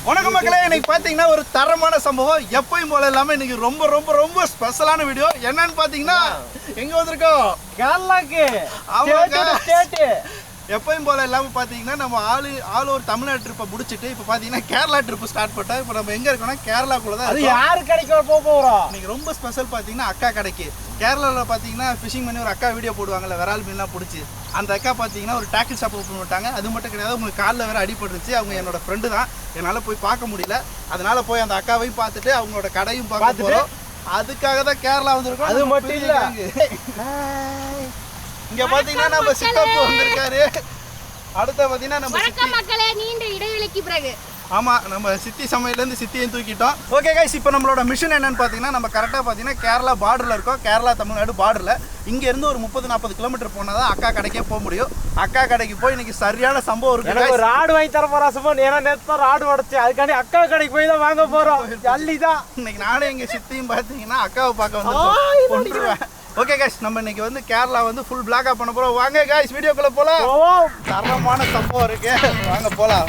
வணக்கம் மக்களே, இன்னைக்கு பாத்தீங்கன்னா ஒரு தரமான சம்பவம். எப்பயும் போல இல்லாம இன்னைக்கு ரொம்ப ரொம்ப ரொம்ப ஸ்பெஷலான வீடியோ. என்னன்னு பாத்தீங்கன்னா எங்க வந்திருக்கோம்? கேரளாக்கு. எப்பயும் போல இல்லாம பாத்தீங்கன்னா நம்ம ஆல் ஓவர் தமிழ்நாடு ட்ரிப்பை முடிச்சுட்டு இப்போ பாத்தீங்கன்னா கேரளா ட்ரிப் ஸ்டார்ட் பண்ணிட்டோம். இப்போ நம்ம எங்க இருக்கோம்னா கேரளாக்குள்ள தான். அது யாரு கடைக்கு போறோம்? இன்னைக்கு ரொம்ப ஸ்பெஷல் பாத்தீங்கன்னா அக்கா கடைக்கு. கேரளாவில் பார்த்தீங்கன்னா ஃபிஷிங் பண்ணி ஒரு அக்கா வீடியோ போடுவாங்கல்ல, விரால் மீன்லாம் பிடிச்சி. அந்த அக்கா பார்த்தீங்கன்னா ஒரு டாக்ஸி ஷாப் ஓப்பன் பண்ணிட்டாங்க. அது மட்டும் கிடையாது, உங்களுக்கு காலில் வேறு அடிபட்டுருச்சு. அவங்க என்னோட ஃப்ரெண்டு தான், என்னால் போய் பார்க்க முடியல. அதனால போய் அந்த அக்காவையும் பார்த்துட்டு அவங்களோட கடையும் பார்க்க போகிறோம். அதுக்காக தான் கேரளா வந்திருக்கோம். அது மட்டும் இல்லை, இங்கே பார்த்தீங்கன்னா நம்ம சித்தப்பு வந்திருக்காரு. அடுத்த பார்த்தீங்கன்னா நம்ம மக்களே, நீண்ட இடைவெளிக்கு பிறகு ஆமாம், நம்ம சித்தி சமையலேருந்து சித்தியும் தூக்கிட்டோம். ஓகே கைஸ், இப்போ நம்மளோட மிஷன் என்னன்னு பார்த்தீங்கன்னா நம்ம கரெக்டாக பார்த்தீங்கன்னா கேரளா பார்டரில் இருக்கோம். கேரளா தமிழ்நாடு பார்டரில் இங்கேருந்து ஒரு 30-40 கிலோமீட்டர் போனால் தான் அக்கா கடைக்கே போக முடியும். அக்கா கடைக்கு போய் இன்னைக்கு சரியான சம்பவம் இருக்கு. ஒரு ராடு வாங்கி தர போறா சுமன். ஏன்னா நேற்று தான் ராடு உடச்சு, அதுக்காண்டி அக்கா கடைக்கு போய் தான் வாங்க போறோம். ஜல்லி தான். இன்னைக்கு நானே எங்கள் சித்தியும் பார்த்தீங்கன்னா அக்காவை பார்க்க வந்துருவேன். ஓகே கைஸ், நம்ம இன்னைக்கு வந்து கேரளா வந்து ஃபுல் பிளாக்கா பண்ண போகிறோம். வாங்க கைஸ், வீடியோக்குள்ளே போகலாம். தரமான சம்பவம் இருக்கு, வாங்க போகலாம்.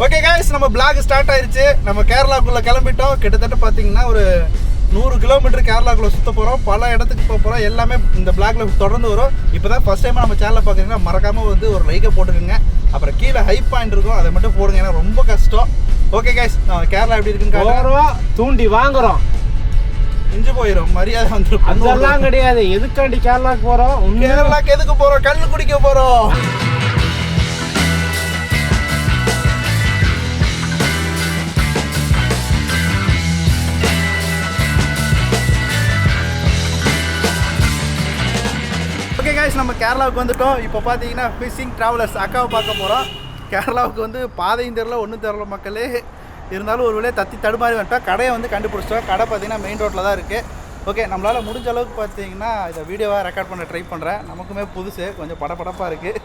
ஓகே கைஸ், நம்ம பிளாக் ஸ்டார்ட் ஆயிருச்சு. நம்ம கேரளாக்குள்ளே கிளம்பிட்டோம். கிட்டத்தட்ட பார்த்தீங்கன்னா ஒரு 100 கிலோமீட்டர் கேரளாக்குள்ளே சுற்ற போகிறோம். பல இடத்துக்கு போக போகிறோம். எல்லாமே இந்த பிளாக்ல தொடர்ந்து வரும். இப்போ தான் ஃபஸ்ட் டைமாக நம்ம சேனலை பார்க்குறீங்கன்னா மறக்காமல் வந்து ஒரு லைக்கை போட்டுக்கோங்க. அப்புறம் கீழே ஹை பாயிண்ட் இருக்கும், அதை மட்டும் போடுங்க, ஏன்னா ரொம்ப கஷ்டம். ஓகே கைஸ், கேரளா எப்படி இருக்குன்னு தூண்டி வாங்குறோம். இஞ்சி போயிடும், மரியாதை வந்துடும். அதெல்லாம் கிடையாது. எதுக்காண்டி கேரளாக்கு போகிறோம்? கேரளாக்கு எதுக்கு போகிறோம்? கல் குடிக்க போகிறோம். ஓகே கைஸ், நம்ம கேரளாவுக்கு வந்துட்டோம். இப்போ பார்த்தீங்கன்னா ஃபிஷிங் ட்ராவலர்ஸ் அக்காவை பார்க்க போகிறோம். கேரளாவுக்கு வந்து பாதையும் தெரில, ஒன்றும் தெரில மக்களே. இருந்தாலும் ஒரு வேலையை தடுமாறி வந்துட்டோம். கடையை வந்து கண்டுபிடிச்சிட்டோம். கடை பார்த்தீங்கன்னா மெயின் ரோட்டில் தான் இருக்குது. ஓகே, நம்மளால் முடிஞ்ச அளவுக்கு பார்த்தீங்கன்னா இதை வீடியோவாக ரெக்கார்ட் பண்ண ட்ரை பண்ணுறேன். நமக்குமே புதுசு, கொஞ்சம் படப்படப்பாக இருக்குது.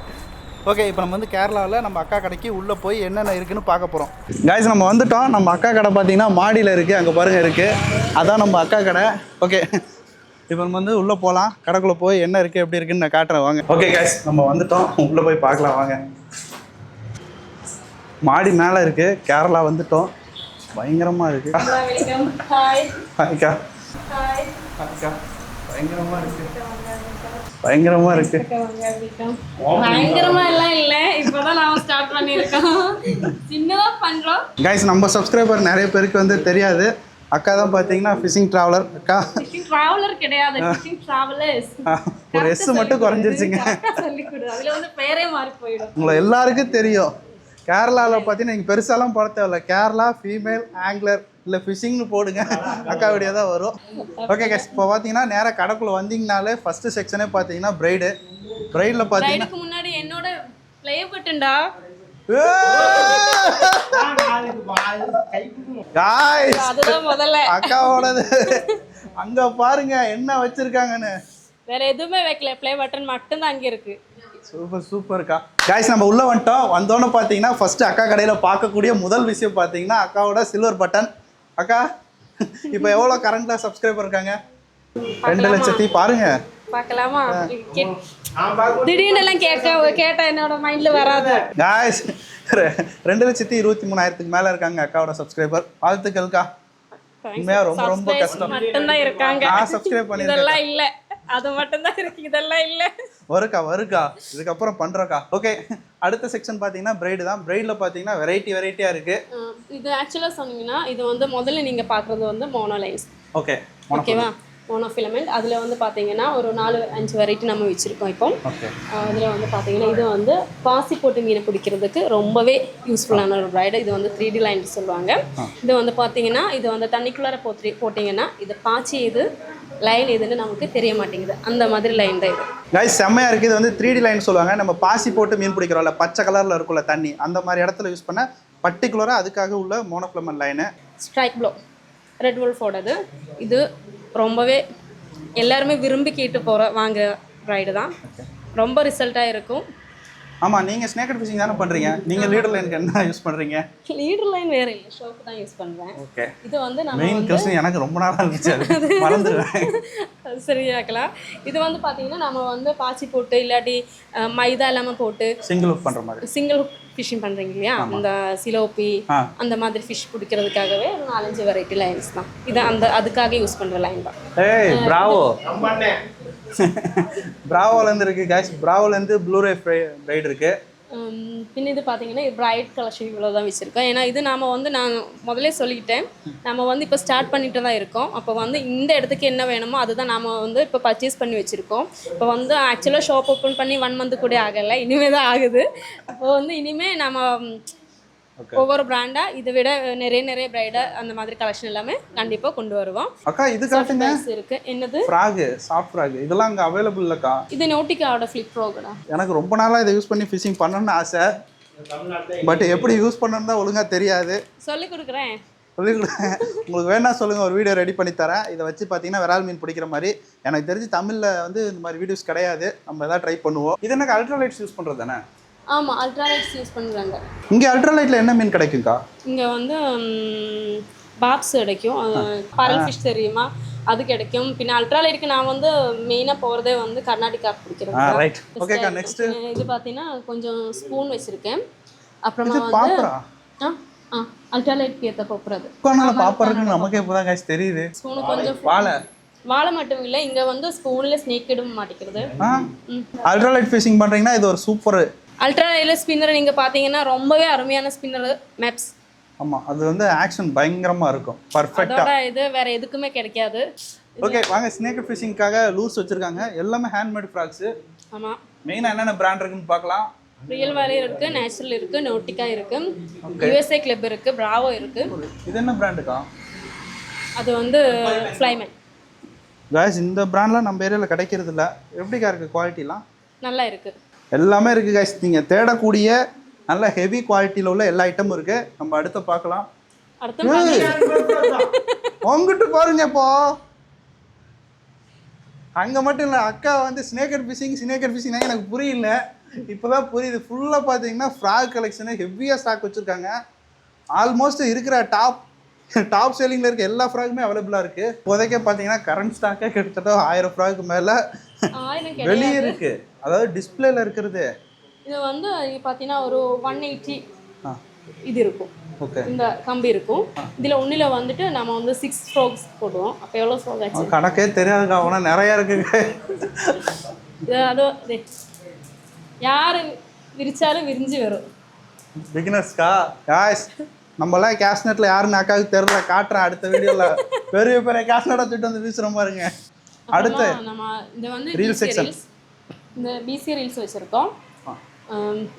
ஓகே, இப்போ நம்ம வந்து கேரளாவில் நம்ம அக்கா கடைக்கு உள்ளே போய் என்னென்ன இருக்குதுன்னு பார்க்க போகிறோம். கைஸ், நம்ம வந்துட்டோம். நம்ம அக்கா கடை பார்த்தீங்கன்னா மாடியில் இருக்குது, அங்கே பாருங்கள் இருக்குது. அதான் நம்ம அக்கா கடை. ஓகே, இப்போ நம்ம வந்து உள்ளே போகலாம். கடைக்குள்ளே போய் என்ன இருக்குது எப்படி இருக்குன்னு நான் காட்டுறேன், வாங்க. ஓகே கைஸ், நம்ம வந்துட்டோம். உள்ளே போய் பார்க்கலாம் வாங்க. மாடி மேலே இருக்குது. கேரளா வந்துட்டோம். பயங்கரமாக இருக்குது. ஹாய்க்கா. ஹாய்க்கா. பயங்கரமாக இருக்குது. பயங்கரமா இருக்கு. பயங்கரமா எல்லாம் இல்ல, இப்பதான் நாம ஸ்டார்ட் பண்ணிருக்கோம். சின்னதா பண்றோம். கைஸ், நம்ம சப்ஸ்கிரைபர் நிறைய பேருக்கு வந்து தெரியாது. அக்கா தான் பார்த்தீங்கன்னா ஃபிஷிங் ட்ராவலர். அக்கா ஃபிஷிங் ட்ராவலர் கிடையாது, ஃபிஷிங் ட்ராவலர்ஸ். ஒரு எஸ் மட்டும் குறைஞ்சிருச்சுங்க. சொல்லிக் கொடு, அதுல வந்து பேரே மாறி போயிடும். உங்களை எல்லாருக்கும் தெரியும். கேரளாவில் பார்த்தீங்கன்னா நீங்கள் பெருசாலாம் போட தேவையில்ல. கேரளா ஃபீமேல் ஆங்கிலர் இல்லை ஃபிஷிங்னு போடுங்க, அக்கா வீடியோ தான் வரும். ஓகே கைஸ், இப்போ பார்த்தீங்கன்னா நேராக கடைக்குள்ளே வந்தீங்கனாலே ஃபஸ்ட்டு செக்ஷனே பார்த்தீங்கன்னா பிரைடில் பார்த்தீங்கன்னா முன்னாடி என்னோட ப்ளே பட்டன்டா. அக்காவோடது அங்க பாருங்க என்ன வச்சிருக்காங்கன்னு. வேற எதுவுமே வைக்கல, ப்ளே பட்டன் மட்டும் தான் அங்க இருக்கு. சூப்பர்க்கா. கைஸ், நம்ம உள்ள வந்துட்டோம். வந்தோன்னு பார்த்தீங்கன்னா ஃபர்ஸ்ட் அக்கா கடையில் பார்க்கக்கூடிய முதல் விஷயம் பார்த்தீங்கன்னா அக்காவோட சில்வர் பட்டன். அக்கா, இப்போ எவ்வளோ கரண்ட்ல சப்ஸ்கிரைபர் இருக்காங்க? 2 லட்சத்தி. பாருங்க, பார்க்கலாமா? திடீர்னு எல்லாம் கேட்டா என்னோட மைண்ட்ல வராது. கைஸ், 2,23,000 மேல இருக்காங்க அக்காவோட சப்ஸ்கிரைபர். வாழ்த்துக்கள்க்கா. உண்மையா ரொம்ப ரொம்ப கஷ்டம். மட்டும்தான் இருக்காங்க. நான் சப்ஸ்கிரைப் பண்ணிருக்கேன். இதெல்லாம் இல்ல, அது மட்டும் தான் இருக்கு, இதெல்லாம் இல்ல. வருக்கா இதுக்கப்புறம் பண்றோக்கா. ஓகே, அடுத்த செக்ஷன் பாத்தீங்கன்னா பிரைடு தான். பிரைட்ல பாத்தீங்கன்னா வெரைட்டியா இருக்கு. இது ஆக்சுவலா சொன்னீங்கன்னா இது வந்து முதல்ல நீங்க பாக்குறது வந்து மோனோலைன்ஸ். ஓகே, ஓகேவா? மோனோஃபிலமெண்ட். அதில் வந்து பார்த்தீங்கன்னா ஒரு 4-5 வெரைட்டி நம்ம வச்சுருக்கோம். இப்போ அதில் வந்து பார்த்தீங்கன்னா இது வந்து பாசி போட்டு மீனை பிடிக்கிறதுக்கு ரொம்பவே யூஸ்ஃபுல்லான ஒரு பிரைடு. இது வந்து 3D லைன் சொல்லுவாங்க. இது வந்து பார்த்தீங்கன்னா இது வந்து தண்ணிக்குள்ளார போட்டிங்கன்னா இது பாச்சி இது லைன் எதுன்னு நமக்கு தெரிய மாட்டேங்குது. அந்த மாதிரி லைன் தான் இது. கைஸ், செம்மையாக இருக்குது. இது வந்து 3D லைன் சொல்லுவாங்க. நம்ம பாசி போட்டு மீன் பிடிக்கிறோம்ல, பச்சை கலரில் இருக்குல்ல தண்ணி, அந்த மாதிரி இடத்துல யூஸ் பண்ண பர்டிகுலராக அதுக்காக உள்ள monofilament line. Strike blow red வுல்ஃபோடது. இது ரொம்பவே எல்லாருமே விரும்பி கேட்டு வாங்க ரைடு தான். ரொம்ப ரிசல்ட்டாக இருக்கும். ஆமாம், நீங்கள் ஸ்னேக்கட் ஃபிஷிங் தானே பண்ணுறீங்க. நீங்கள் லீடர் லைனுக்கு என்ன யூஸ் பண்ணுறீங்க? லீடர் லைன் வேற இல்லை, ஷோக்கு தான் யூஸ் பண்ணுறேன். ஓகே. இது வந்து நம்ம மெயின் கொஸ்டின் எனக்கு ரொம்ப நாளாக இருந்துச்சு, அது மறந்துடுவேன். சரியாக்கலாம். இது வந்து பார்த்தீங்கன்னா நம்ம வந்து பாச்சி போட்டு இல்லாட்டி மைதா இல்லாமல் போட்டு சிங்கிள் ஹுக் பண்ணுற மாதிரி. சிங்கிள் ஃபிஷிங் பண்ணுறீங்க இல்லையா, அந்த சிலோப்பி அந்த மாதிரி ஃபிஷ் பிடிக்கிறதுக்காகவே ஒரு 4-5 வெரைட்டி லைன்ஸ் தான் இது. அதுக்காக யூஸ் பண்ணுற லைன் தான். ஏய் பிராவோ, பிராவோலேருந்து இருக்குது கேஷ். பிராவோலேருந்து ப்ளூரே பிரைட் இருக்குது. பின் இது பார்த்தீங்கன்னா பிரைட் கலெக்ஷன் இவ்வளோ தான் வச்சுருக்கோம். ஏன்னா இது நாம் வந்து நான் முதலே சொல்லிக்கிட்டேன், நம்ம வந்து இப்போ ஸ்டார்ட் பண்ணிட்டு தான் இருக்கோம். அப்போ வந்து இந்த இடத்துக்கு என்ன வேணுமோ அதுதான் நாம் வந்து இப்போ பர்ச்சேஸ் பண்ணி வச்சுருக்கோம். இப்போ வந்து ஆக்சுவலாக ஷாப் ஓப்பன் பண்ணி 1 மந்த் கூட ஆகலை, இனிமேல் தான் ஆகுது. இப்போ வந்து இனிமேல் நம்ம ஒவ்வொரு பிராண்டாக இதை விட நிறைய பிரைடாக அந்த மாதிரி கலெக்ஷன் எல்லாமே கண்டிப்பாக கொண்டு வருவோம். அக்கா இது காட்டுங்க. இருக்கு என்னது ஃப்ராக், சாஃப்ட் ஃப்ராக் இதெல்லாம் அங்கே அவைலபிள் இல்லைக்கா? இது நோட்டிக்காவோட ஃப்ளிப் ப்ரோகடா. எனக்கு ரொம்ப நாளாக இதை யூஸ் பண்ணி ஃபிஷிங் பண்ணணும்னு ஆசை. பட் எப்படி யூஸ் பண்ணணும்னு தான் ஒழுங்காக தெரியாது. சொல்லி கொடுக்குறேன். உங்களுக்கு வேணா சொல்லுங்கள், ஒரு வீடியோ ரெடி பண்ணி தரேன். இதை வச்சு பார்த்தீங்கன்னா விரால் மீன் பிடிக்கிற மாதிரி. எனக்கு தெரிஞ்சு தமிழில் வந்து இந்த மாதிரி வீடியோஸ் கிடையாது. நம்ம எதாவது ட்ரை பண்ணுவோம். இது எனக்கு அல்ட்ராலைட்ஸ் யூஸ் பண்ணுறது தானே? ஆமாம், அல்ட்ராலைட்ஸ் யூஸ் பண்ணுறாங்க. இங்கே அல்ட்ராலைட்டில் என்ன மீன் கிடைக்கும்க்கா? இங்கே வந்து பாப்ஸ் கிடைக்கும், பரல் ஃபிஷ் தெரியுமா, அது கிடைக்கும். பின்ன அல்ட்ராலைட்டுக்கு நான் வந்து மெயினாக போகிறதே வந்து கர்நாடிகா பிடிக்கிறது. ரைட், ஓகேக்கா. நெக்ஸ்ட் இது பார்த்தீங்கன்னா கொஞ்சம் ஸ்பூன் வச்சுருக்கேன். அப்புறமா வந்து அல்ட்ராலைட்க்கு ஏற்ற போகிறது பாப்பா நமக்கே இப்போதான் காசு தெரியுது. ஸ்பூனு கொஞ்சம் வாழை மட்டும் இல்லை, இங்கே வந்து ஸ்பூனில் ஸ்னேக்கிடும் மாட்டிக்கிறது. அல்ட்ராலைட் ஃபிஷிங் பண்ணுறீங்கன்னா இது ஒரு சூப்பர். அல்ட்ராலைட் ஸ்பின்னர் நீங்கள் பார்த்தீங்கன்னா ரொம்பவே அருமையான ஸ்பின்னர் மேப்ஸ். ஆமாம், அது வந்து ஆக்ஷன் பயங்கரமாக இருக்கும். பர்ஃபெக்டாக இது வேற எதுக்குமே கிடைக்காது. ஓகே வாங்க, ஸ்னேக்கட் ஃபிஷிங்காக லூஸ் வச்சுருக்காங்க. எல்லாமே ஹேண்ட்மேட் ஃப்ராக்ஸு. ஆமாம். மெயினாக என்னென்ன பிராண்ட் இருக்குன்னு பார்க்கலாம். ரியல் வேலி இருக்குது, நேச்சுரல் இருக்குது, நோட்டிகா இருக்குது, USA கிளப் இருக்குது, பிராவோ இருக்குது. இது என்ன பிராண்டுக்கா? அது வந்து ஃப்ளைமேன். காய்ஸ் இந்த பிராண்ட்லாம் நம்ம ஏரியாவில் கிடைக்கிறது இல்லை. எப்படிக்கா இருக்குது குவாலிட்டிலாம்? நல்லா இருக்குது, எல்லாமே இருக்குது காய்ஸ். நீங்கள் தேடக்கூடிய நல்ல ஹெவி குவாலிட்டியில் உள்ள எல்லா ஐட்டமும் இருக்குது. நம்ம அடுத்து பார்க்கலாம். உங்ககிட்ட பாருங்க. இப்போ அங்கே மட்டும் இல்லை, அக்கா வந்து ஸ்னேக்கட் ஃபிஷிங் எனக்கு புரியல, இப்போ தான் புரியுது. ஃபுல்லாக பார்த்தீங்கன்னா ஃப்ராக் கலெக்ஷனு ஹெவியாக ஸ்டாக் வச்சுருக்காங்க. ஆல்மோஸ்ட் இருக்கிற டாப் சேலிங்கில் இருக்க எல்லா ஃப்ராக்குமே அவைலபிளாக இருக்குது. இப்போதைக்கே பார்த்தீங்கன்னா கரண்ட் ஸ்டாக்கே கிட்டத்தட்ட 1000 ஃப்ராக்கு மேலே வெளியே இருக்குது. அதாவது டிஸ்பிளேல இருக்கிறது இது வந்து பார்த்தீங்கன்னா ஒரு 180 இது இருக்கும். ஓகே, இந்த கம்பி இருக்கும். இதில் ஒன்றில் வந்துட்டு நம்ம வந்து 6 ஸ்ட்ரோக்ஸ் போடுவோம். அப்போ எவ்வளோ ஸ்ட்ரோக் ஆச்சு கணக்கே தெரியாதுக்கா. ஆனால் நிறையா இருக்குங்க. அதோ யார் விரிச்சாலும் விரிஞ்சு வரும். பிகினர்ஸ்க்கா காய்ஸ், நம்மளாம் கேஷ்நெட்டில் யாருன்னு அக்காவுக்கு தெரியல, காட்டுறேன் அடுத்த வீடியோவில். பெரிய கேஷ்நெட்டாக தூக்கிட்டு வந்து வீசுகிற பாருங்க. அடுத்து நம்ம இந்த வந்து ரீல் செக்ஷன், இந்த BC ரீல்ஸ் வச்சுருக்கோம்.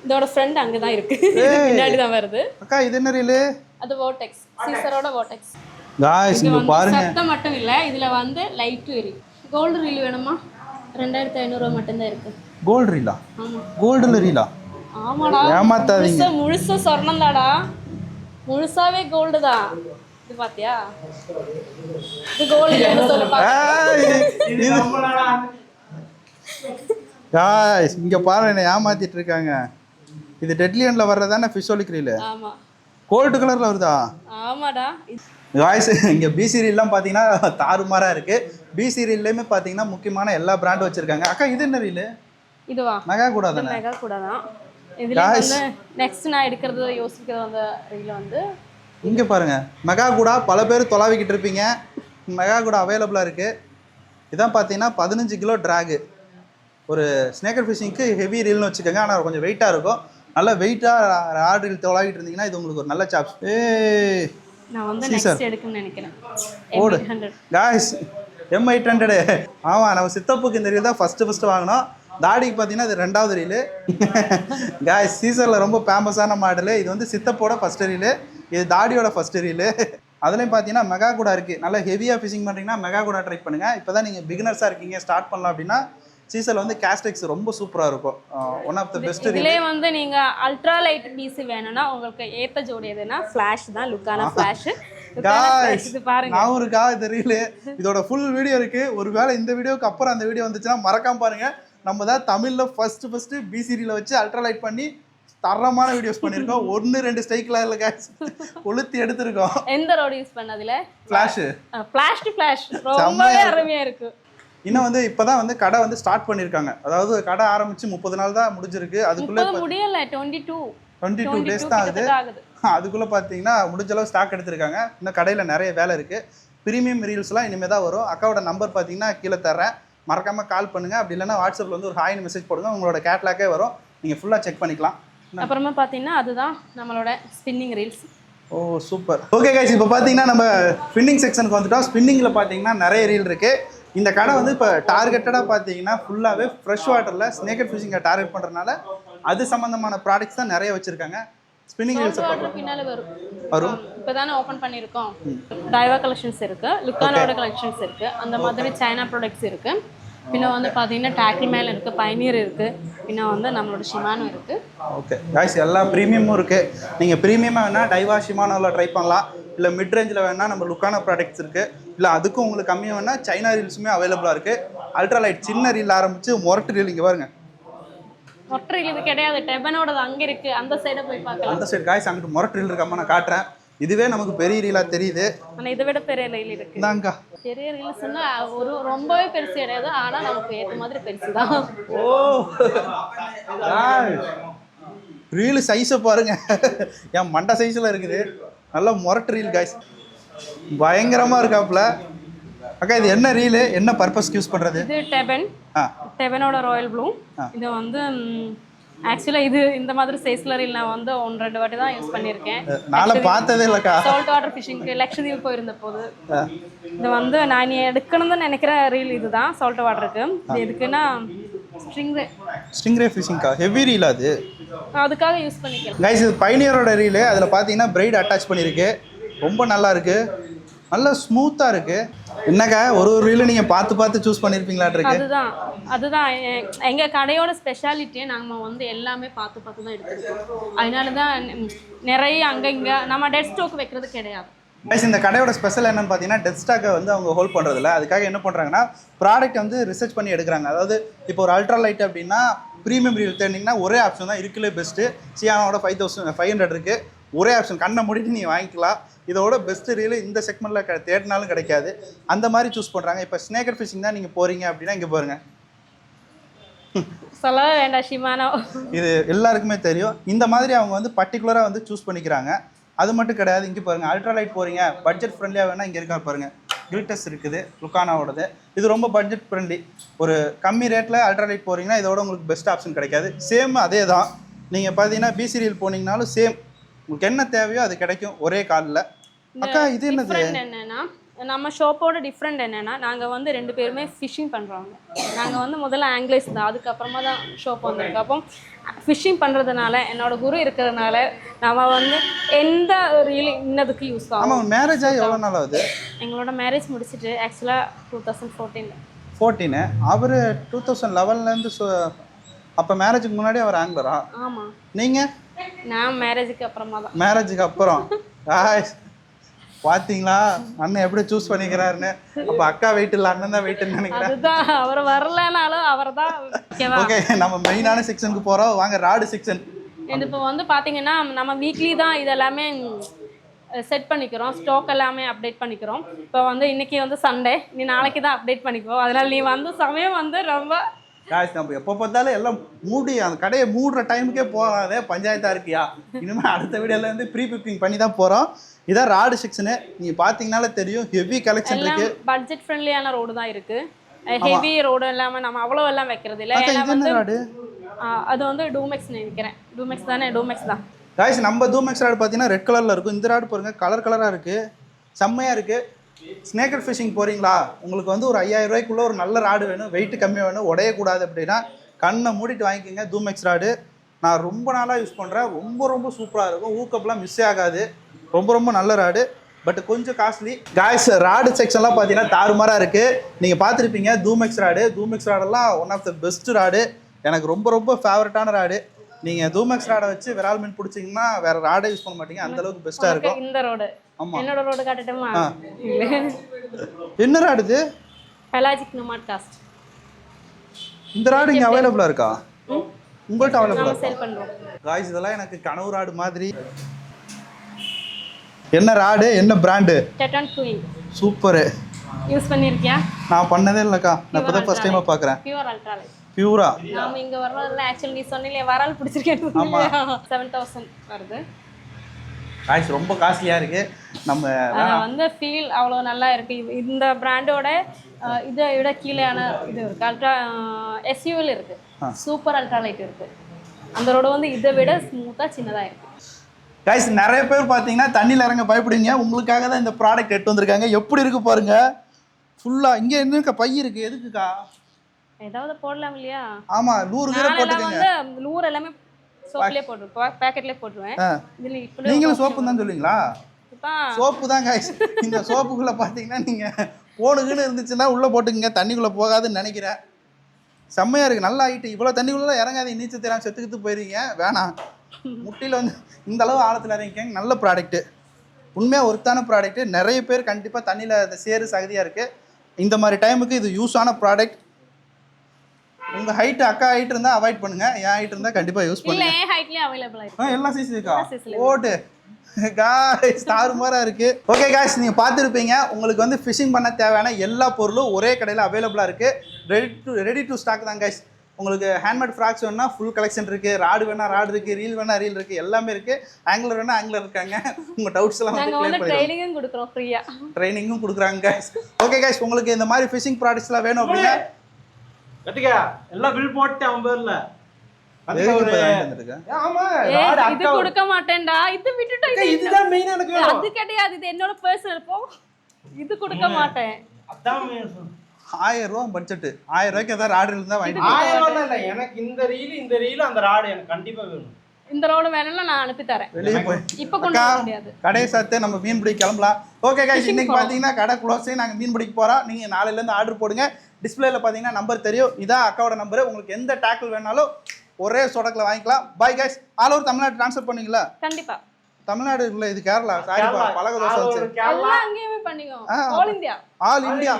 இதோட ஃப்ரெண்ட் அங்கே தான் இருக்குது, பின்னாடி தான் வருது. அக்கா இது என்ன ரீலு? அது வோர்டெக்ஸ், சீசரோட வோர்டெக்ஸ். காய்ஸ் இங்க பாருங்க, சத்தம் மட்டும் இல்லை, இதில் வந்து லைட்டு எரியும். கோல்டு ரீல் வேணுமா? 2500 மட்டும்தான் இருக்குது. கோல்டு ரீலா? ஆமாம், கோல்டில் ரீலா? ஆமாடா, ஏமாத்தாதீங்க. முழுசாக சொர்ணம் தாடா, முழுசாவே கோல்டு தான். இது பாத்தியா, இது கோல்டு காய்ஸ் இங்க பாருங்க, என்ன ஏமாத்திட்டு இருக்காங்க. இது டெட்லியன்ல வர்றதானே ஃபிஷோலிக் ரீல்? ஆமா, கோல்டு கலர்ல வருதா? ஆமாடா. காய்ஸ் இங்க BC ரீல்லாம் பாத்தீங்கன்னா தாறுமாறா இருக்கு. BC ரீல்லையுமே பாத்தீங்கன்னா முக்கியமான எல்லா பிராண்டும் வச்சிருக்காங்க. அக்கா இது என்ன ரீல்? இதுவா? மெகா கூட தானே? மெகா கூட தான். இதுல வந்து நெக்ஸ்ட் நான் எடுக்கிறது யோசிக்கிறது அந்த ரீல் வந்து இங்க பாருங்க. மெகா கூட பல பேர் தொலைவிக்கிட்டு இருப்பீங்க. மெகா கூட அவைலபிளா இருக்கு. இதான் பாத்தீங்கன்னா 15 கிலோ டிராகு. ஒரு ஸ்னேக்கர் ஃபிஷிங்க்கு ஹெவி ரீல்னு வச்சுக்கோங்க. ஆனால் கொஞ்சம் வெயிட்டாக இருக்கும். நல்லா வெயிட்டாக ஆட் ரீல் தொலைவிட்டு இருந்தீங்கன்னா இது உங்களுக்கு ஒரு நல்ல சாப்ஸ். நான் வந்து நெக்ஸ்ட் எடுக்கணும்னு நினைக்கிறேன். ஓடு காய்ஸ், M800. ஆமாம், நம்ம சித்தப்புக்கு இந்த ரீல் தான் ஃபஸ்ட்டு வாங்கினோம். தாடிக்கு பார்த்தீங்கன்னா இது 2வது ரீலு. காய்ஸ் சீசரில் ரொம்ப ஃபேமஸான மாடலு. இது வந்து சித்தப்போட ஃபஸ்ட்டு ரீலு, இது தாடியோட ஃபஸ்ட்டு ரீலு. அதுலேயும் பார்த்தீங்கன்னா மெகா கூட இருக்குது. நல்லா ஹெவியாக ஃபிஷிங் பண்ணுறீங்கன்னா மெகா கூட ட்ரை பண்ணுங்கள். இப்போ தான் நீங்கள் பிகினர்ஸாக இருக்கீங்க, ஸ்டார்ட் பண்ணலாம் அப்படின்னா சீசல் வந்து கேஸ்டெக்ஸ் ரொம்ப சூப்பராக இருக்கும். One of the best. இதுலேயே வந்து நீங்கள் அல்ட்ரா லைட் BC வேணும்னா உங்களுக்கு ஏற்ற ஜோடி எதுனா ஃப்ளாஷ் தான், லுக்கான ஃப்ளாஷ். இது பாருங்க, நான் இருக்கா இந்த ரீலு. இதோட ஃபுல் வீடியோ இருக்குது. ஒருவேளை இந்த வீடியோக்கு அப்புறம் அந்த வீடியோ வந்துச்சுன்னா மறக்காம பாருங்கள். நம்ம தான் தமிழில் ஃபஸ்ட்டு பிசிடியில் வச்சு அல்ட்ராலைட் பண்ணி தரமான வீடியோஸ் பண்ணியிருக்கோம். 1-2 ஸ்ட்ரைக்லாம் இல்லை guys, கொளுத்தி எடுத்திருக்கோம். எந்த ரோடு யூஸ் பண்ணதுல? ஃப்ளாஷ் டு ஃப்ளாஷ் ரொம்பவே அருமையா இருக்கு. இன்னும் வந்து இப்போதான் வந்து கடை வந்து ஸ்டார்ட் பண்ணியிருக்காங்க. அதாவது கடை ஆரம்பிச்சு 30 நாள் தான் முடிஞ்சிருக்கு. அதுக்குள்ளே முடியல 22 டேஸ் தான் ஆகுது. அதுக்குள்ளே பார்த்தீங்கன்னா முடிஞ்ச அளவு ஸ்டாக் எடுத்திருக்காங்க. இன்னும் கடையில் நிறைய வேலை இருக்குது. ப்ரீமியம் ரீல்ஸ்லாம் இனிமேல் தான் வரும். அக்காவோட நம்பர் பார்த்தீங்கன்னா கீழே தர்றேன், மறக்காமல் கால் பண்ணுங்கள். அப்படி இல்லைன்னா வாட்ஸ்அப்பில் வந்து ஒரு ஹாய்னு மெசேஜ் போடுங்க, உங்களோட கேட்லாக்கே வரும், நீங்கள் ஃபுல்லாக செக் பண்ணிக்கலாம். அப்புறமா பார்த்தீங்கன்னா அதுதான் நம்மளோட ஸ்பின்னிங் ரீல்ஸ். ஓ சூப்பர். ஓகே கைஸ், இப்போ பார்த்தீங்கன்னா நம்ம ஸ்பின்னிங் செக்ஷனுக்கு வந்துட்டோம். ஸ்பின்னிங்கில் பார்த்தீங்கன்னா நிறைய ரீல் இருக்குது. இந்த கடை வந்து இப்போ டார்கெட்டடாக பார்த்தீங்கன்னா ஃபுல்லாகவே ஃப்ரெஷ் வாட்டரில் ஸ்னேக்கட் ஃபிஷிங்கை டார்கெட் பண்ணுறதுனால அது சம்மந்தமான ப்ராடக்ட்ஸ் தான் நிறைய வச்சுருக்காங்க. ஸ்பின்னிங் ரீல்ஸ் பின்னால வரும். இப்போதானே ஓப்பன் பண்ணியிருக்கோம். டைவா கலெக்ஷன்ஸ் இருக்குது, லுக்கானோட கலெக்ஷன்ஸ் இருக்குது, அந்த மாதிரி சைனா ப்ராடக்ட்ஸ் இருக்குது. பின்ன வந்து பார்த்தீங்கன்னா டேக்கிள் மேலே இருக்குது, பைனியர் இருக்குது, பின்ன வந்து நம்மளோட ஷிமானோ இருக்குது. ஓகே காய்ஸ், எல்லா ப்ரீமியமும் இருக்குது. நீங்கள் ப்ரீமியமாக வேணால் டைவா ஷிமானோவில் ட்ரை பண்ணலாம். இல்லை மிட் ரேஞ்சில் வேணால் நம்ம லுக்கானோ ப்ராடக்ட்ஸ் இருக்குது. இல்லை அதுக்கும் உங்களுக்கு கம்மியாக வேணால் சைனா ரீல்ஸுமே அவைலபிளாக இருக்குது. அல்ட்ராலைட் சின்ன ரீல் ஆரம்பித்து மொரட்டு ரீல் இங்கே பாருங்க. மொரட்டு ரீல் இது கிடையாது, டெபனோடது அங்கே இருக்குது, அந்த சைடை போய் பார்க்கலாம். அந்த சைடு காய்ஸ், அங்கிட்டு மொரட்டு ரீல் இருக்காமல் நான் காட்டுறேன். இதுவே நமக்கு பெரிய ரீலாக தெரியுது. ஆனால் இதை விட பெரிய ரீல் இருக்குது. தாங்க பெரிய ரீல் சொன்னால் ஒரு ரொம்பவே பெருசு கிடையாது, ஆனால் நமக்கு ஏற்ற மாதிரி பெருசு தான். ஓ ரீலு சைஸை பாருங்க, என் மண்டை சைஸில் இருக்குது. நல்லா மொரட்டு ரீல் காய்ஸ், பயங்கரமாக இருக்காப்புல. அக்கா இது என்ன ரீலு, என்ன பர்பஸ்க்கு யூஸ் பண்ணுறது? இது டெபனோட ராயல் ப்ளூ. இது வந்து ஆக்சுவலாக இது இந்த மாதிரி சைஸ்ல ரீல் நான் வந்து 1-2 வாட்டி தான் யூஸ் பண்ணியிருக்கேன். நான் பார்த்ததே இல்லைக்கா. சால்ட் வாட்டர் ஃபிஷிங்க்கு லக்ஷதீப் போயிருந்த போது இது வந்து நான் எடுக்கணும்னு நினைக்கிற ரீல் இதுதான். சால்ட் வாட்டருக்கு இது எதுக்குன்னா ஸ்டிங்ரே ஃபிஷிங்க்கா, ஹெவி ரீல் அது, அதுக்காக யூஸ் பண்ணிக்கலாம். கைஸ் இது பைனியரோட ரீலு. அதில் பார்த்தீங்கன்னா பிரைட் அட்டாச் பண்ணியிருக்கு, ரொம்ப நல்லா இருக்குது, நல்லா ஸ்மூத்தாக இருக்குது. என்னக்கா ஒரு ரீலு நீங்கள் பார்த்து சூஸ் பண்ணியிருப்பீங்களாட்ருக்கு. அதுதான் எங்கள் கடையோட ஸ்பெஷாலிட்டியை நாங்கள் வந்து எல்லாமே பார்த்து தான் எடுத்துருக்கோம். அதனால தான் நிறைய அங்கே இங்கே நம்ம டெட் ஸ்டாக் வைக்கிறது கிடையாது. கைஸ் இந்த கடையோட ஸ்பெஷல் என்னன்னு பார்த்தீங்கன்னா டெட் ஸ்டாக்கை வந்து அவங்க ஹோல்ட் பண்ணுறதில்ல. அதுக்காக என்ன பண்ணுறாங்கன்னா ப்ராடக்ட் வந்து ரிசர்ச் பண்ணி எடுக்கிறாங்க. அதாவது இப்போ ஒரு அல்ட்ரா லைட் அப்படின்னா ப்ரீமியம் ரீல் தேடிங்கன்னா ஒரே ஆப்ஷன் தான் இருக்குல்லே பெஸ்ட்டு. சியானோட 5500 இருக்குது, ஒரே ஆப்ஷன், கண்ணை மூடிட்டு நீங்கள் வாங்கிக்கலாம். இதோட பெஸ்ட் ரீல் இந்த செக்மெண்ட்டில் தேடினாலும் கிடைக்காது. அந்த மாதிரி சூஸ் பண்ணுறாங்க. இப்போ ஸ்னேக்கர் ஃபிஷிங் தான் நீங்கள் போகிறீங்க அப்படின்னா இங்கே பாருங்கள், சொல்ல வேண்டாம், ஷிமானோ இது எல்லாருக்குமே தெரியும். இந்த மாதிரி அவங்க வந்து பர்டிகுலராக வந்து சூஸ் பண்ணிக்கிறாங்க. அது மட்டும் கிடையாது, இங்கே பாருங்கள் அல்ட்ராலைட் போகிறீங்க, பட்ஜெட் ஃப்ரெண்ட்லியாக வேணால் இங்கே இருக்கா பாருங்கள், கில்டஸ் இருக்குது லுக்கானாவோடது. இது ரொம்ப பட்ஜெட் ஃப்ரெண்ட்லி. ஒரு கம்மி ரேட்டில் அல்ட்ராலைட் போகிறீங்கன்னா இதோட உங்களுக்கு பெஸ்ட் ஆப்ஷன் கிடைக்காது. சேம் அதே தான். நீங்கள் பார்த்தீங்கன்னா பிசி ரீல் போனீங்கனாலும் சேம், உங்களுக்கு என்ன தேவையோ அது கிடைக்கும் ஒரே காலில். அக்கா இது என்னது? என்னன்னா நம்ம ஷாப்போட டிஃப்ரெண்ட் என்னென்னா நாங்கள் வந்து 2 பேருமே ஃபிஷ்ஷிங் பண்ணுறோங்க. நாங்கள் வந்து முதல்ல ஆங்கிலேஸ் தான், அதுக்கப்புறமா தான் ஷாப் வந்திருக்கு. அப்போ ஃபிஷ்ஷிங் பண்ணுறதுனால என்னோட குரு இருக்கிறதுனால நம்ம வந்து எந்த ரீல் இன்னதுக்கு யூஸ் ஆகும். ஆமாம், மேரேஜ் ஆகி எவ்வளோ நாள் ஆகுது? எங்களோட மேரேஜ் முடிச்சுட்டு ஆக்சுவலாக 2014 அவர் 2011லேருந்து. அப்போ மேரேஜுக்கு முன்னாடி அவர் ஆங்கிலரா? ஆமாம். நீங்கள்? நான் மேரேஜுக்கு அப்புறமா தான். மேரேஜுக்கு அப்புறம் பார்த்தீங்களா அண்ணன் எப்படி சூஸ் பண்ணிக்கிறாருன்னு. அப்போ அக்கா வெயிட் இல்லை, அண்ணன் தான் வெயிட்னு நினைக்கிறேன். அதுதான், அவர் வரலனாலும் அவர் தான். ஓகே, நம்ம மெயினான செக்ஷனுக்கு போகிறோம், வாங்க. Rod section. இப்போ வந்து பார்த்தீங்கன்னா நம்ம வீக்லி தான் இதெல்லாமே செட் பண்ணிக்கிறோம், ஸ்டாக் எல்லாமே அப்டேட் பண்ணிக்கிறோம். இப்போ வந்து இன்னைக்கு வந்து சண்டே, நீ நாளைக்கு தான் அப்டேட் பண்ணிக்குவோம். அதனால் நீ வந்து சமயம் வந்து ரொம்ப நம்ம எப்போ பார்த்தாலும் எல்லாம் மூடி அந்த கடையை மூடுற டைமுக்கே போகாதே பஞ்சாயத்தாக இருக்கியா. இனிமேல் அடுத்த வீடியோல இருந்து ப்ரீ புக்கிங் பண்ணி தான் போகிறோம். இதான் ராடு செக்ஷனு. நீங்கள் பார்த்தீங்கனாலே தெரியும், ஹெவி கலெக்ஷன் இருக்குது. பட்ஜெட் ஃப்ரெண்ட்லியான ரோடு தான் இருக்குது. ஹெவி ரோடு இல்லாமல் நம்ம அவ்வளோ எல்லாம் வைக்கிறது இல்லை. அது வந்து டூமெக்ஸ் நினைக்கிறேன். டூமெக்ஸ் தானே? டூமெக்ஸ் தான் காய்ஸ். நம்ம டூமெக்ஸ் ராடு பார்த்தீங்கன்னா ரெட் கலரில் இருக்கும். இந்த ராடு பாருங்க, கலராக இருக்குது, செம்மையாக இருக்குது. ஸ்னேக்கர் ஃபிஷிங் போகிறீங்களா, உங்களுக்கு வந்து ஒரு 5000 ரூபாய்க்குள்ளே ஒரு நல்ல ராடு வேணும், வெயிட் கம்மியாக வேணும், உடையக்கூடாது அப்படின்னா கண்ணை மூடிட்டு வாங்கிக்கோங்க. டூமெக்ஸ் ராடு நான் ரொம்ப நாளாக யூஸ் பண்ணுறேன். ரொம்ப சூப்பராக இருக்கும், ஊக்கப்லாம் மிஸ்ஸே ஆகாது. ரொம்ப நல்ல ராடு, பட் கொஞ்சம் காஸ்ட்லி. காய்ஸ் ராடு செக்ஷன்லாம் பார்த்தீங்கன்னா தாறுமாறாக இருக்குது. நீங்கள் பார்த்துருப்பீங்க டூமெக்ஸ் ராடெல்லாம் one of the best rod. எனக்கு ரொம்ப ஃபேவரட்டான ராடு. நீங்கள் டூமெக்ஸ் ராடை வச்சு விரால் மீன் பிடிச்சிங்கன்னா வேறு ராடை யூஸ் பண்ண மாட்டீங்க, அந்தளவுக்கு பெஸ்ட்டாக இருக்கும். இந்த ரோடு என்னோட ரோடு காட்டட்டுமா? என்ன ராடு இது? Pelagic nomad cast. இந்த ராடு இங்கே அவைலபிளாக இருக்கா? உங்கள்கிட்ட அவைலபிளாக நம்ம சேல் பண்ணுறோம். காய்ஸ் இதெல்லாம் எனக்கு கனவு ராடு மாதிரி. என்ன ராடு, என்ன brand? Teton Queen super. Use பண்ணியிருக்கியா? நான் பண்ணதே இல்லைக்கா, நான் இப்போ தான் ஃபர்ஸ்ட் டைமாக பார்க்குறேன். Pure ultralight. பியூரா? நாம இங்கே வரல. ஆக்சுவலி நீ சொன்னிலே வரால் பிடிச்சிருக்கேன். 7000 வருது. காய்ஸ் ரொம்ப காஸ்ட்லியாக இருக்குது. நம்ம வந்து ஃபீல் அவ்வளோ நல்லா இருக்குது. இந்த பிராண்டோட இதை விட கீழேயான இது இருக்குது. அல்ட்ரா எஸ்யூவில் இருக்குது. சூப்பர் அல்ட்ராலைட் இருக்குது. அந்த ரோடு வந்து இதை விட ஸ்மூத்தாக சின்னதாக இருக்குது. கைஸ் நிறைய பேர் பார்த்தீங்கன்னா தண்ணியில் இறங்க பயப்படுவீங்க. உங்களுக்காக தான் இந்த ப்ராடக்ட் எடுத்து வந்திருக்காங்க. எப்படி இருக்கு பாருங்க. ஃபுல்லாக இங்கே என்னக்கா பை இருக்கு, எதுக்குக்கா? ஏதாவது போடலாம் இல்லையா? ஆமாம், லூர் வேற போட்டுக்கங்க. வந்து லூர் எல்லாமே சோப்லேயே போட்டுருப்போம், பேக்கெட்லேயே போட்டுருவேன். இதில் இப்போ நீங்களும் சோப்பு தான் சொல்லுவீங்களா? சோப்பு தான் கைஸ். இந்த சோப்புக்குள்ளே பார்த்தீங்கன்னா நீங்கள் போனுக்குன்னு இருந்துச்சுன்னா உள்ளே போட்டுக்கங்க, தண்ணிக்குள்ளே போகாதுன்னு நினைக்கிறேன். செம்மையாக இருக்குது, நல்லா ஆகிட்டு. இவ்வளோ தண்ணிக்குள்ளே இறங்காது, நீச்சல் தெரியாமல் செத்துக்கிட்டு போயிருக்கீங்க. வேணாம், முட்டியில் வந்து இந்த அளவு ஆழத்தில் இறங்கிக்கங்க. நல்ல ப்ராடக்ட்டு, உண்மையாக ஒருத்தான ப்ராடக்ட்டு. நிறைய பேர் கண்டிப்பாக தண்ணியில் அந்த சேரு சகதியாக இருக்குது. இந்த மாதிரி டைமுக்கு இது யூஸான ப்ராடக்ட். உங்கள் ஹைட்டு அக்கா ஹைட் இருந்தால் அவாய்ட் பண்ணுங்கள், என் ஹைட் இருந்தால் கண்டிப்பாக யூஸ் பண்ணுங்கள். இல்லை, ஹைட்லேயே அவைலபிளாக இருக்குது. எல்லா சைஸ் இருக்கா? ஓட்டு காய்ஸ் தாறுமாறாக இருக்குது. ஓகே காய்ஸ், நீங்கள் பார்த்துருப்பீங்க. உங்களுக்கு வந்து ஃபிஷிங் பண்ண தேவையான எல்லா பொருளும் ஒரே கடையில் அவைலபிளாக இருக்குது. ரெடி டு ஸ்டாக் தான் காய்ஸ். உங்களுக்கு ஹேண்ட்மேட் ஃப்ராக்ஸ் வேணால் ஃபுல் கலெக்ஷன் இருக்குது. ராடு வேணால் ராடு இருக்குது, ரீல் வேணால் ரீல் இருக்குது, எல்லாமே இருக்குது. ஆங்கிலர் வேணால் ஆங்கிலர் இருக்காங்க. உங்கள் டவுட்ஸ் எல்லாம் வந்து கிளியர் பண்ணிடுவோம். ட்ரைனிங்கும் கொடுக்குறோம், ஃப்ரீயாக ட்ரைனிங்கும் கொடுக்குறாங்க காய்ஸ். ஓகே காய்ஸ், உங்களுக்கு இந்த மாதிரி ஃபிஷிங் ப்ராடக்ட்ஸ்லாம் வேணும் அப்படின்னா கத்திக்கா எல்லாம் பில் போட்டு அவன் பேர்ல. ஆமா, இது கொடுக்க மாட்டேன்டா, இது விட்டுட்டு இதுதான் மெயின். எனக்கு அது கிடையாது, இது என்னோட பர்சனல். போ, இது கொடுக்க மாட்டேன். அதான் 1000 ரூபா பட்ஜெட். 1000 ரூபாய்க்கு ஏதாவது ராடு இருந்தால் வாங்கிட்டு 1000 ரூபா இல்ல. எனக்கு இந்த ரீல் அந்த ராடு எனக்கு கண்டிப்பா வேணும். இந்த ரோடு வேணும்னா நான் அனுப்பி தரேன். வெளியே போய் இப்போ கொண்டு வர முடியாது. கடையை சாத்து நம்ம மீன் பிடிக்க கிளம்பலாம். ஓகே கைஸ், இன்னைக்கு பார்த்தீங்கன்னா கடை க்ளோஸ், நாங்கள் மீன் பிடிக்க போகிறோம். நீங்கள் நாளையிலேருந்து ஆர்டர் போடுங்க. டிஸ்பிளேல பார்த்தீங்கன்னா நம்பர் தெரியும், இதான் அக்காவோட நம்பரு. உங்களுக்கு எந்த டேக்கிள் வேணாலும் ஒரே சொடக்கில் வாங்கிக்கலாம். Bye guys. All over Tamil Nadu transfer பண்ணீங்களா? கண்டிப்பா. தமிழ்நாடு இல்லை, இது கேரளா. சாரிப்பா, பழக தோசை. எல்லாம் அங்கேயுமே பண்ணிக்கோ. All India. All India.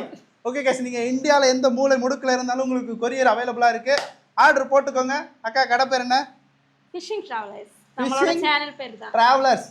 Okay guys, நீங்கள் இந்தியாவில் எந்த மூலை முடுக்கில் இருந்தாலும் உங்களுக்கு கொரியர் அவைலபிளாக இருக்குது. ஆர்டர் போட்டுக்கோங்க. அக்கா கடை பேர் என்ன? Phishing travellers. நம்மளோட சேனல் பேர் தான் டிராவலர்ஸ்.